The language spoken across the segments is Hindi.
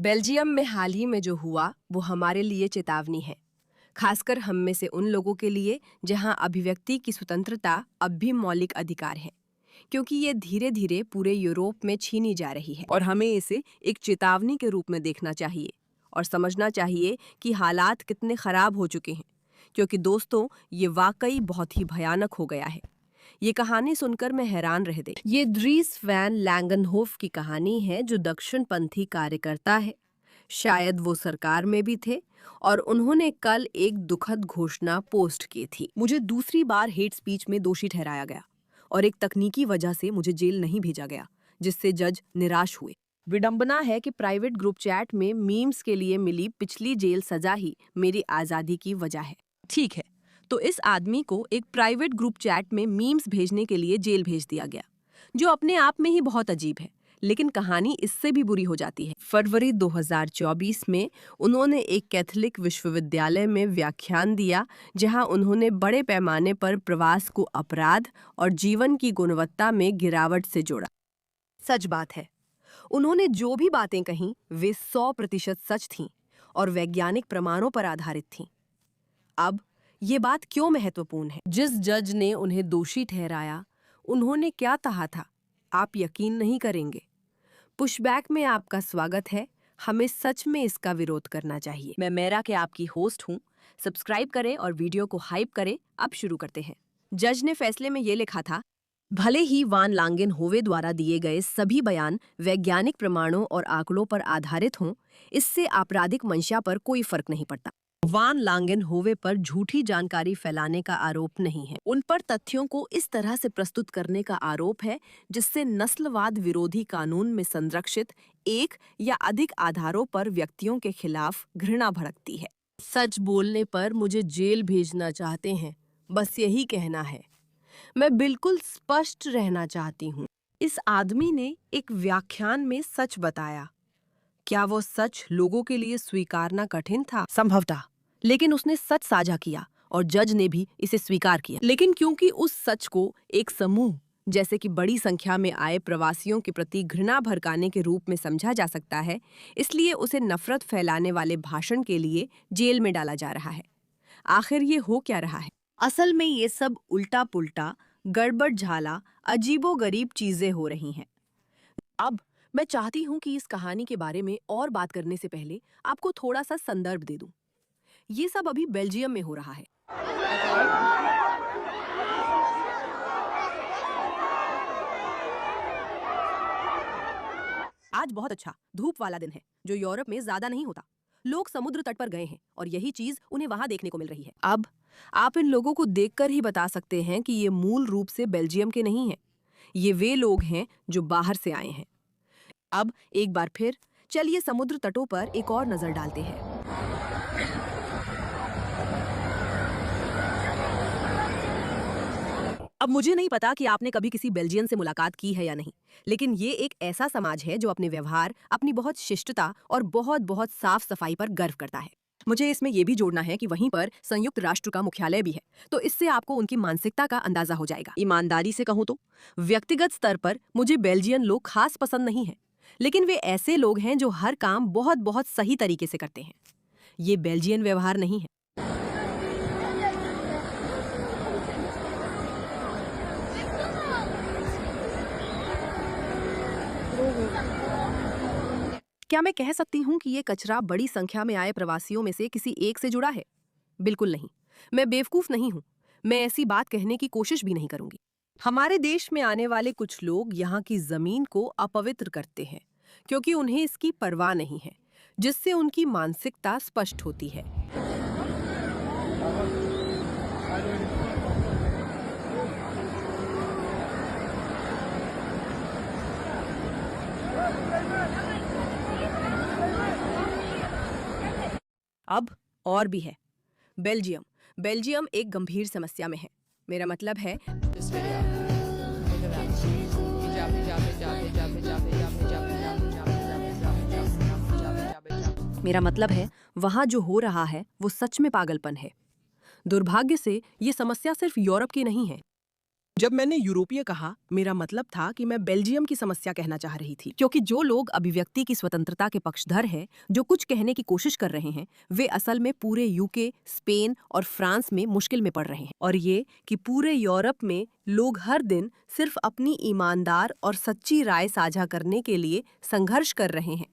बेल्जियम में हाल ही में जो हुआ वो हमारे लिए चेतावनी है, खासकर हम में से उन लोगों के लिए जहां अभिव्यक्ति की स्वतंत्रता अब भी मौलिक अधिकार है, क्योंकि ये धीरे धीरे पूरे यूरोप में छीनी जा रही है और हमें इसे एक चेतावनी के रूप में देखना चाहिए और समझना चाहिए कि हालात कितने खराब हो चुके हैं। क्योंकि दोस्तों, ये वाकई बहुत ही भयानक हो गया है। ये कहानी सुनकर मैं हैरान रह गई। ये ड्रीस वैन लैंगनहोफ की कहानी है, जो दक्षिणपंथी कार्यकर्ता है। शायद वो सरकार में भी थे और उन्होंने कल एक दुखद घोषणा पोस्ट की थी। मुझे दूसरी बार हेट स्पीच में दोषी ठहराया गया और एक तकनीकी वजह से मुझे जेल नहीं भेजा गया, जिससे जज निराश हुए। विडंबना है कि प्राइवेट ग्रुप चैट में मीम्स के लिए मिली पिछली जेल सजा ही मेरी आज़ादी की वजह है। ठीक है, तो इस आदमी को एक प्राइवेट ग्रुप चैट में मीम्स भेजने के लिए जेल भेज दिया गया, जो अपने आप में ही बहुत अजीब है। लेकिन कहानी इससे भी बुरी हो जाती है। फरवरी 2024 में उन्होंने एक कैथोलिक विश्वविद्यालय में व्याख्यान दिया, जहां उन्होंने बड़े पैमाने पर प्रवास को अपराध और जीवन की गुणवत्ता में गिरावट से जोड़ा। सच बात है, उन्होंने जो भी बातें कहीं वे 100% सच थीं और वैज्ञानिक प्रमाणों पर आधारित थीं। अब ये बात क्यों महत्वपूर्ण है? जिस जज ने उन्हें दोषी ठहराया, उन्होंने क्या कहा था, आप यकीन नहीं करेंगे। पुशबैक में आपका स्वागत है। हमें सच में इसका विरोध करना चाहिए। मैं मेरा के आपकी होस्ट हूँ। सब्सक्राइब करें और वीडियो को हाइप करें। अब शुरू करते हैं। जज ने फैसले में ये लिखा था, भले ही वान लांगेनहोवे द्वारा दिए गए सभी बयान वैज्ञानिक प्रमाणों और आंकड़ों पर आधारित हों, इससे आपराधिक मंशा पर कोई फर्क नहीं पड़ता। वान लांगेनहोवे पर झूठी जानकारी फैलाने का आरोप नहीं है। उन पर तथ्यों को इस तरह से प्रस्तुत करने का आरोप है जिससे नस्लवाद विरोधी कानून में संरक्षित एक या अधिक आधारों पर व्यक्तियों के खिलाफ घृणा भड़कती है। सच बोलने पर मुझे जेल भेजना चाहते हैं, बस यही कहना है। मैं बिल्कुल स्पष्ट रहना चाहती हूँ। इस आदमी ने एक व्याख्यान में सच बताया। क्या वो सच लोगों के लिए स्वीकारना कठिन था? संभवतः, लेकिन उसने सच साझा किया और जज ने भी इसे स्वीकार किया। लेकिन क्योंकि उस सच को एक समूह जैसे कि बड़ी संख्या में आए प्रवासियों के प्रति घृणा भड़काने के रूप में समझा जा सकता है, इसलिए उसे नफरत फैलाने वाले भाषण के लिए जेल में डाला जा रहा है। आखिर ये हो क्या रहा है? असल में ये सब उल्टा पुल्टा, गड़बड़ झाला, अजीबोगरीब चीजें हो रही हैं। अब मैं चाहती हूँ कि इस कहानी के बारे में और बात करने से पहले आपको थोड़ा सा संदर्भ दे दूं। ये सब अभी बेल्जियम में हो रहा है। आज बहुत अच्छा धूप वाला दिन है, जो यूरोप में ज्यादा नहीं होता। लोग समुद्र तट पर गए हैं और यही चीज उन्हें वहां देखने को मिल रही है। अब आप इन लोगों को देखकर ही बता सकते हैं कि ये मूल रूप से बेल्जियम के नहीं हैं। ये वे लोग हैं जो बाहर से आए हैं। अब एक बार फिर चलिए समुद्र तटों पर एक और नजर डालते हैं। अब मुझे नहीं पता कि आपने कभी किसी बेल्जियन से मुलाकात की है या नहीं, लेकिन ये एक ऐसा समाज है जो अपने व्यवहार, अपनी बहुत शिष्टता और बहुत बहुत साफ सफाई पर गर्व करता है। मुझे इसमें यह भी जोड़ना है कि वहीं पर संयुक्त राष्ट्र का मुख्यालय भी है, तो इससे आपको उनकी मानसिकता का अंदाजा हो जाएगा। ईमानदारी से कहूँ तो व्यक्तिगत स्तर पर मुझे बेल्जियन लोग खास पसंद नहीं है, लेकिन वे ऐसे लोग हैं जो हर काम बहुत बहुत सही तरीके से करते हैं। ये बेल्जियन व्यवहार नहीं है। क्या मैं कह सकती हूँ कि ये कचरा बड़ी संख्या में आए प्रवासियों में से किसी एक से जुड़ा है? बिल्कुल नहीं। मैं बेवकूफ नहीं हूँ। मैं ऐसी बात कहने की कोशिश भी नहीं करूंगी। हमारे देश में आने वाले कुछ लोग यहाँ की जमीन को अपवित्र करते हैं, क्योंकि उन्हें इसकी परवाह नहीं है, जिससे उनकी मानसिकता स्पष्ट होती है। अब और भी है। बेल्जियम एक गंभीर समस्या में है। मेरा मतलब है वहाँ जो हो रहा है वो सच में पागलपन है। दुर्भाग्य से ये समस्या सिर्फ यूरोप की नहीं है। जब मैंने यूरोपीय कहा, मेरा मतलब था कि मैं बेल्जियम की समस्या कहना चाह रही थी, क्योंकि जो लोग अभिव्यक्ति की स्वतंत्रता के पक्षधर हैं, जो कुछ कहने की कोशिश कर रहे हैं, वे असल में पूरे यूके, स्पेन और फ्रांस में मुश्किल में पड़ रहे हैं। और ये कि पूरे यूरोप में लोग हर दिन सिर्फ अपनी ईमानदार और सच्ची राय साझा करने के लिए संघर्ष कर रहे हैं,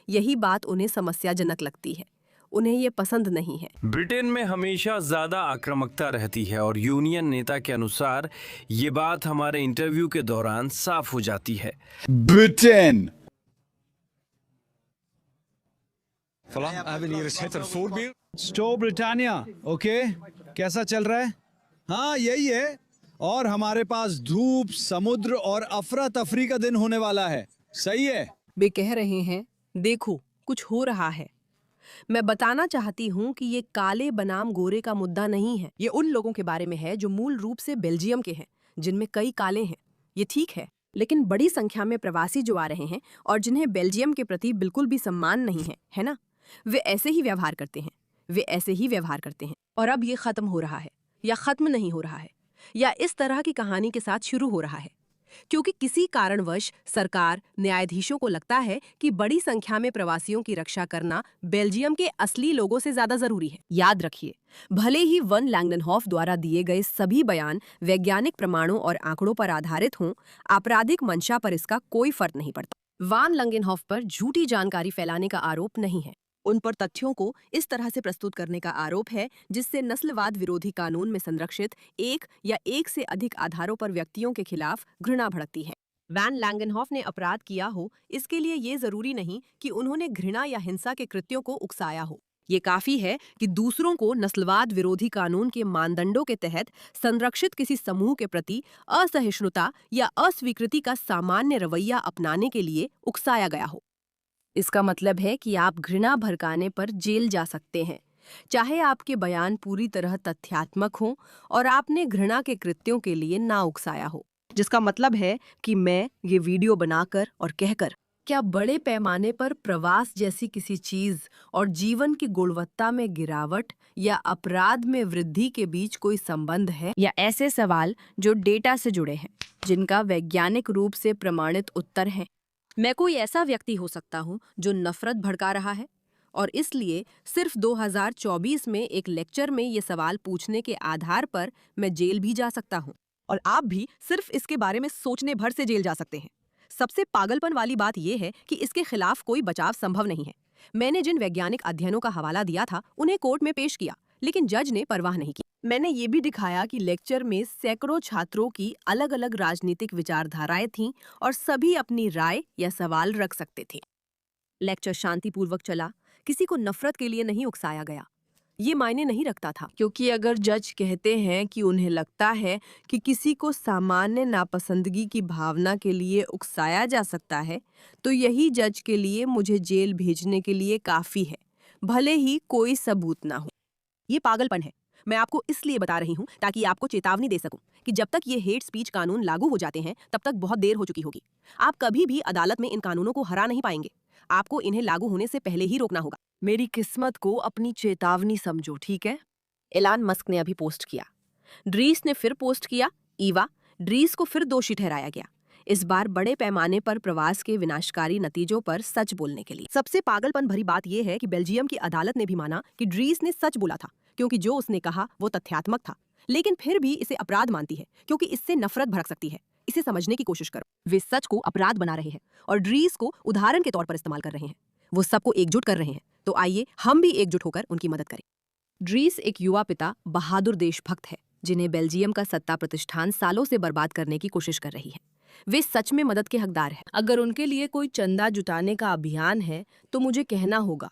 यही बात उन्हें समस्याजनक लगती है। उन्हें ये पसंद नहीं है। ब्रिटेन में हमेशा ज्यादा आक्रामकता रहती है और यूनियन नेता के अनुसार ये बात हमारे इंटरव्यू के दौरान साफ हो जाती है। Britain. Voilà, hebben hier is het een voorbeeld. स्टो ब्रिटानिया, ओके, कैसा चल रहा है? हाँ, यही है। और हमारे पास धूप, समुद्र और अफरा तफरी का दिन होने वाला है। सही है। वे कह रहे हैं, देखो कुछ हो रहा है। मैं बताना चाहती हूँ कि ये काले बनाम गोरे का मुद्दा नहीं है। ये उन लोगों के बारे में है जो मूल रूप से बेल्जियम के हैं, जिनमें कई काले हैं। ये ठीक है, लेकिन बड़ी संख्या में प्रवासी जो आ रहे हैं और जिन्हें बेल्जियम के प्रति बिल्कुल भी सम्मान नहीं है ना? वे ऐसे ही व्यवहार करते हैं। वे ऐसे ही व्यवहार करते हैं। और अब ये खत्म हो रहा है, या खत्म नहीं हो रहा है, या इस तरह की कहानी के साथ शुरू हो रहा है, क्योंकि किसी कारणवश सरकार, न्यायाधीशों को लगता है कि बड़ी संख्या में प्रवासियों की रक्षा करना बेल्जियम के असली लोगों से ज्यादा जरूरी है। याद रखिए, भले ही वन लैंगडनहॉफ द्वारा दिए गए सभी बयान वैज्ञानिक प्रमाणों और आंकड़ों पर आधारित हों, आपराधिक मंशा पर इसका कोई फर्क नहीं पड़ता। वान लैंगडनहॉफ पर झूठी जानकारी फैलाने का आरोप नहीं है। उन पर तथ्यों को इस तरह से प्रस्तुत करने का आरोप है जिससे नस्लवाद विरोधी कानून में संरक्षित एक या एक से अधिक आधारों पर व्यक्तियों के खिलाफ घृणा भड़कती है। वैन लैंगडनहॉफ ने अपराध किया हो, इसके लिए ये जरूरी नहीं कि उन्होंने घृणा या हिंसा के कृत्यों को उकसाया हो। ये काफी है कि दूसरों को नस्लवाद विरोधी कानून के मानदंडों के तहत संरक्षित किसी समूह के प्रति असहिष्णुता या अस्वीकृति का सामान्य रवैया अपनाने के लिए उकसाया गया हो। इसका मतलब है कि आप घृणा भड़काने पर जेल जा सकते हैं, चाहे आपके बयान पूरी तरह तथ्यात्मक हों और आपने घृणा के कृत्यों के लिए ना उकसाया हो। जिसका मतलब है कि मैं ये वीडियो बनाकर और कहकर क्या बड़े पैमाने पर प्रवास जैसी किसी चीज और जीवन की गुणवत्ता में गिरावट या अपराध में वृद्धि के बीच कोई संबंध है, या ऐसे सवाल जो डेटा से जुड़े हैं, जिनका वैज्ञानिक रूप से प्रमाणित उत्तर है। मैं कोई ऐसा व्यक्ति हो सकता हूं जो नफरत भड़का रहा है और इसलिए सिर्फ 2024 में एक लेक्चर में ये सवाल पूछने के आधार पर मैं जेल भी जा सकता हूं, और आप भी सिर्फ इसके बारे में सोचने भर से जेल जा सकते हैं। सबसे पागलपन वाली बात यह है कि इसके खिलाफ कोई बचाव संभव नहीं है। मैंने जिन वैज्ञानिक अध्ययनों का हवाला दिया था उन्हें कोर्ट में पेश किया, लेकिन जज ने परवाह नहीं की। मैंने ये भी दिखाया कि लेक्चर में सैकड़ों छात्रों की अलग अलग राजनीतिक विचारधाराएं थीं और सभी अपनी राय या सवाल रख सकते थे। लेक्चर शांतिपूर्वक चला, किसी को नफरत के लिए नहीं उकसाया गया। ये मायने नहीं रखता था, क्योंकि अगर जज कहते हैं कि उन्हें लगता है कि किसी को सामान्य नापसंदगी की भावना के लिए उकसाया जा सकता है, तो यही जज के लिए मुझे जेल भेजने के लिए काफी है, भले ही कोई सबूत ना हो। ये पागलपन है। मैं आपको इसलिए बता रही हूँ ताकि आपको चेतावनी दे सकूं कि जब तक ये हेट स्पीच कानून लागू हो जाते हैं तब तक बहुत देर हो चुकी होगी। आप कभी भी अदालत में इन कानूनों को हरा नहीं पाएंगे। आपको इन्हें लागू होने से पहले ही रोकना होगा। मेरी किस्मत को अपनी चेतावनी समझो, ठीक है? एलान मस्क ने अभी पोस्ट किया, ड्रीस ने फिर पोस्ट किया, ईवा ड्रीस को फिर दोषी ठहराया गया, इस बार बड़े पैमाने पर प्रवास के विनाशकारी नतीजों पर सच बोलने के लिए। सबसे पागलपन भरी बात यह है कि बेल्जियम की अदालत ने भी माना कि ड्रीस ने सच बोला था, क्योंकि जो उसने कहा वो तथ्यात्मक था, लेकिन फिर भी इसे अपराध मानती है क्योंकि इससे नफरत भड़क सकती है। इसे समझने की कोशिश करो। वे सच को अपराध बना रहे हैं और ड्रीस को उदाहरण के तौर पर इस्तेमाल कर रहे हैं। वो सबको एकजुट कर रहे हैं, तो आइए हम भी एकजुट होकर उनकी मदद करें। ड्रीस एक युवा पिता, बहादुर देशभक्त है, जिन्हें बेल्जियम का सत्ता प्रतिष्ठान सालों से बर्बाद करने की कोशिश कर रही है। वे सच में मदद के हकदार हैं। अगर उनके लिए कोई चंदा जुटाने का अभियान है तो मुझे कहना होगा।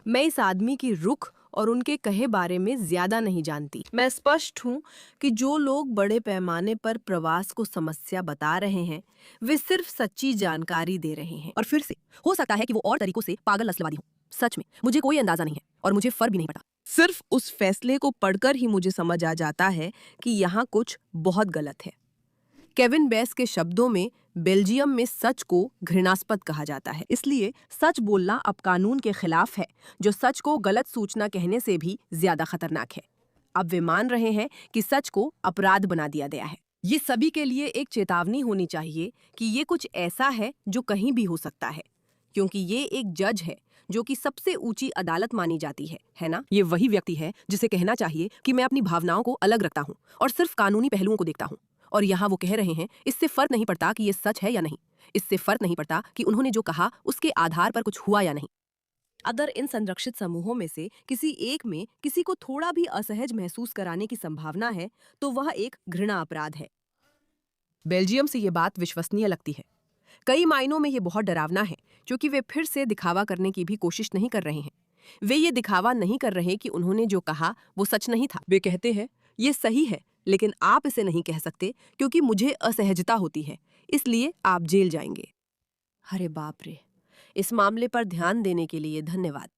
मैं इस आदमी की रुख और उनके कहे बारे में ज्यादा नहीं जानती। मैं स्पष्ट हूँ कि जो लोग बड़े पैमाने पर प्रवास को समस्या बता रहे हैं वे सिर्फ सच्ची जानकारी दे रहे हैं। और फिर से हो सकता है कि वो और तरीकों से पागल नस्लवादी हो। सच में मुझे कोई अंदाजा नहीं है और मुझे फर्क भी नहीं पड़ा। सिर्फ उस फैसले को पढ़कर ही मुझे समझ आ जाता है कि यहाँ कुछ बहुत गलत है। केविन बेस के शब्दों में बेल्जियम में सच को घृणास्पद कहा जाता है, इसलिए सच बोलना अब कानून के खिलाफ है, जो सच को गलत सूचना कहने से भी ज्यादा खतरनाक है। अब वे मान रहे हैं कि सच को अपराध बना दिया गया है। ये सभी के लिए एक चेतावनी होनी चाहिए कि ये कुछ ऐसा है जो कहीं भी हो सकता है, क्योंकि ये एक जज है जो कि सबसे ऊंची अदालत मानी जाती है ना? ये वही व्यक्ति है जिसे कहना चाहिए कि मैं अपनी भावनाओं को अलग रखता हूँ और सिर्फ कानूनी पहलुओं को देखता हूँ। और यहाँ वो कह रहे हैं, इससे फर्क नहीं पड़ता कि ये सच है या नहीं, इससे फर्क नहीं पड़ता कि उन्होंने जो कहा उसके आधार पर कुछ हुआ या नहीं। अगर इन संरक्षित समूहों में से किसी एक में किसी को थोड़ा भी असहज महसूस कराने की संभावना है, तो वह एक घृणा अपराध है। बेल्जियम से ये बात विश्वसनीय लगती है। कई मायनों में ये बहुत डरावना है, क्योंकि वे फिर से दिखावा करने की भी कोशिश नहीं कर रहे हैं। वे ये दिखावा नहीं कर रहे कि उन्होंने जो कहा वो सच नहीं था। वे कहते हैं, ये सही है, लेकिन आप इसे नहीं कह सकते क्योंकि मुझे असहजता होती है, इसलिए आप जेल जाएंगे। अरे बाप रे! इस मामले पर ध्यान देने के लिए धन्यवाद।